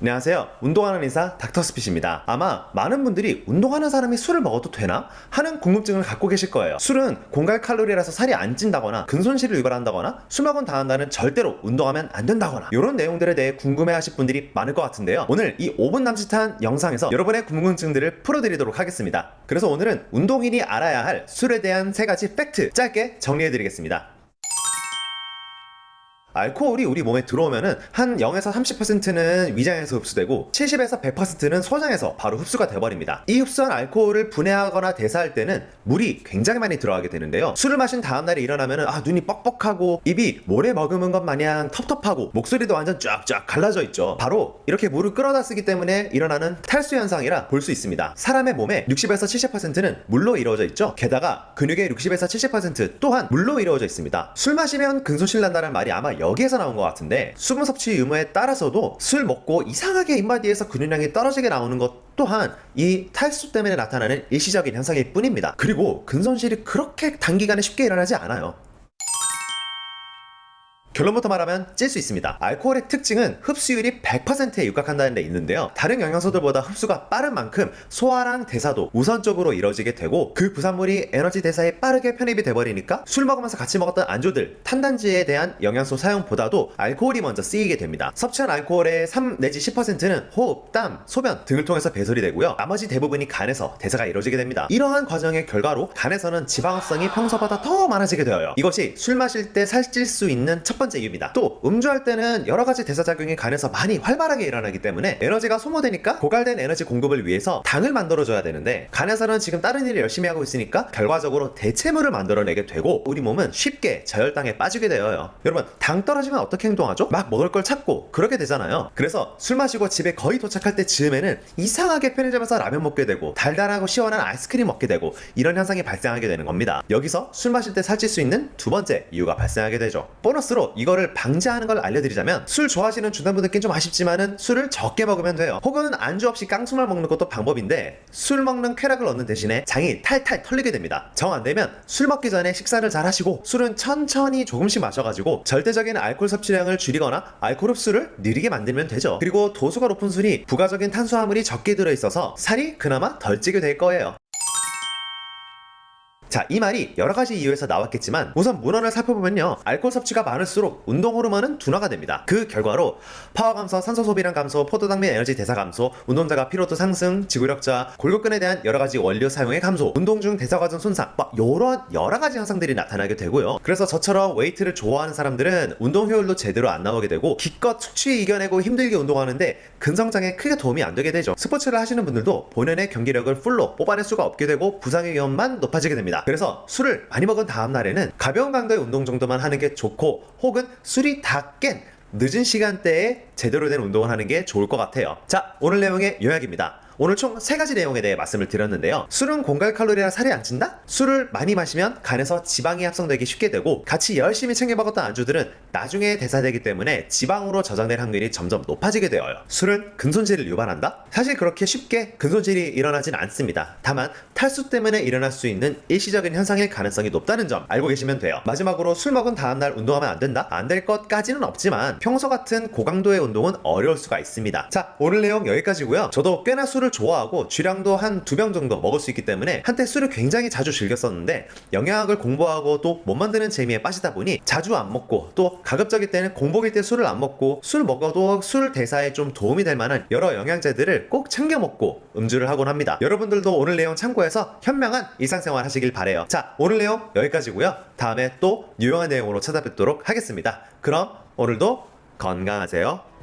안녕하세요. 운동하는 의사 닥터스핏입니다. 아마 많은 분들이 운동하는 사람이 술을 먹어도 되나? 하는 궁금증을 갖고 계실 거예요. 술은 공갈 칼로리라서 살이 안 찐다거나 근손실을 유발한다거나 술 먹은 다음 날은 절대로 운동하면 안 된다거나 이런 내용들에 대해 궁금해하실 분들이 많을 것 같은데요. 오늘 이 5분 남짓한 영상에서 여러분의 궁금증들을 풀어드리도록 하겠습니다. 그래서 오늘은 운동인이 알아야 할 술에 대한 3가지 팩트 짧게 정리해드리겠습니다. 알코올이 우리 몸에 들어오면은 한 0에서 30%는 위장에서 흡수되고 70에서 100%는 소장에서 바로 흡수가 돼버립니다. 이 흡수한 알코올을 분해하거나 대사할 때는 물이 굉장히 많이 들어가게 되는데요. 술을 마신 다음날에 일어나면은 눈이 뻑뻑하고 입이 모래 머금은 것 마냥 텁텁하고 목소리도 완전 쫙쫙 갈라져 있죠. 바로 이렇게 물을 끌어다 쓰기 때문에 일어나는 탈수 현상이라 볼 수 있습니다. 사람의 몸에 60에서 70%는 물로 이루어져 있죠. 게다가 근육의 60에서 70% 또한 물로 이루어져 있습니다. 술 마시면 근손실 난다는 말이 아마 여기에서 나온 것 같은데, 수분 섭취 유무에 따라서도 술 먹고 이상하게 인바디에서 근육량이 떨어지게 나오는 것 또한 이 탈수 때문에 나타나는 일시적인 현상일 뿐입니다. 그리고 근손실이 그렇게 단기간에 쉽게 일어나지 않아요. 결론부터 말하면 찔 수 있습니다. 알코올의 특징은 흡수율이 100%에 육박한다는 데 있는데요. 다른 영양소들보다 흡수가 빠른 만큼 소화랑 대사도 우선적으로 이루어지게 되고, 그 부산물이 에너지 대사에 빠르게 편입이 돼버리니까 술 먹으면서 같이 먹었던 안주들, 탄단지에 대한 영양소 사용보다도 알코올이 먼저 쓰이게 됩니다. 섭취한 알코올의 3 내지 10%는 호흡, 땀, 소변 등을 통해서 배설이 되고요. 나머지 대부분이 간에서 대사가 이루어지게 됩니다. 이러한 과정의 결과로 간에서는 지방합성이 평소보다 더 많아지게 되어요. 이것이 술 마실 때 살찔 수 있는 첫 번째 이유입니다. 또 음주할 때는 여러가지 대사작용이 간에서 많이 활발하게 일어나기 때문에 에너지가 소모되니까 고갈된 에너지 공급을 위해서 당을 만들어줘야 되는데, 간에서는 지금 다른 일을 열심히 하고 있으니까 결과적으로 대체물을 만들어내게 되고 우리 몸은 쉽게 저혈당에 빠지게 되어요. 여러분, 당 떨어지면 어떻게 행동하죠? 막 먹을 걸 찾고 그렇게 되잖아요. 그래서 술 마시고 집에 거의 도착할 때 즈음에는 이상하게 편의점에서 라면 먹게 되고 달달하고 시원한 아이스크림 먹게 되고 이런 현상이 발생하게 되는 겁니다. 여기서 술 마실 때 살찔 수 있는 두 번째 이유가 발생하게 되죠. 보너스로 이거를 방지하는 걸 알려드리자면, 술 좋아하시는 주단분들께는 좀 아쉽지만은 술을 적게 먹으면 돼요. 혹은 안주 없이 깡수만 먹는 것도 방법인데, 술 먹는 쾌락을 얻는 대신에 장이 탈탈 털리게 됩니다. 정 안되면 술 먹기 전에 식사를 잘 하시고 술은 천천히 조금씩 마셔가지고 절대적인 알코올 섭취량을 줄이거나 알코올 흡수를 느리게 만들면 되죠. 그리고 도수가 높은 술이 부가적인 탄수화물이 적게 들어있어서 살이 그나마 덜 찌게 될 거예요. 자, 이 말이 여러가지 이유에서 나왔겠지만 우선 문헌을 살펴보면요, 알코올 섭취가 많을수록 운동 호르몬은 둔화가 됩니다. 그 결과로 파워 감소, 산소 소비량 감소, 포도당 및 에너지 대사 감소, 운동자가 피로도 상승, 지구력자, 골격근에 대한 여러가지 원료 사용의 감소, 운동 중 대사 과정 손상, 이런 여러가지 현상들이 나타나게 되고요. 그래서 저처럼 웨이트를 좋아하는 사람들은 운동 효율도 제대로 안 나오게 되고 기껏 숙취 이겨내고 힘들게 운동하는데 근성장에 크게 도움이 안 되게 되죠. 스포츠를 하시는 분들도 본연의 경기력을 풀로 뽑아낼 수가 없게 되고 부상의 위험만 높아지게 됩니다. 그래서 술을 많이 먹은 다음 날에는 가벼운 강도의 운동 정도만 하는 게 좋고, 혹은 술이 다 깬 늦은 시간대에 제대로 된 운동을 하는 게 좋을 것 같아요. 자, 오늘 내용의 요약입니다. 오늘 총 3가지 내용에 대해 말씀을 드렸는데요. 술은 공갈 칼로리라 살이 안 찐다? 술을 많이 마시면 간에서 지방이 합성되기 쉽게 되고, 같이 열심히 챙겨 먹었던 안주들은 나중에 대사되기 때문에 지방으로 저장될 확률이 점점 높아지게 되어요. 술은 근손실을 유발한다? 사실 그렇게 쉽게 근손실이 일어나진 않습니다. 다만 탈수 때문에 일어날 수 있는 일시적인 현상일 가능성이 높다는 점 알고 계시면 돼요. 마지막으로 술 먹은 다음날 운동하면 안 된다? 안 될 것까지는 없지만 평소 같은 고강도의 운동은 어려울 수가 있습니다. 자, 오늘 내용 여기까지고요. 저도 꽤나 술을 좋아하고 주량도 한 2병 정도 먹을 수 있기 때문에 한때 술을 굉장히 자주 즐겼었는데, 영양학을 공부하고 또 못 만드는 재미에 빠지다 보니 자주 안 먹고, 또 가급적일 때는 공복일 때 술을 안 먹고, 술 먹어도 술 대사에 좀 도움이 될 만한 여러 영양제들을 꼭 챙겨 먹고 음주를 하곤 합니다. 여러분들도 오늘 내용 참고해서 현명한 일상생활 하시길 바래요. 자, 오늘 내용 여기까지고요. 다음에 또 유용한 내용으로 찾아뵙도록 하겠습니다. 그럼 오늘도 건강하세요.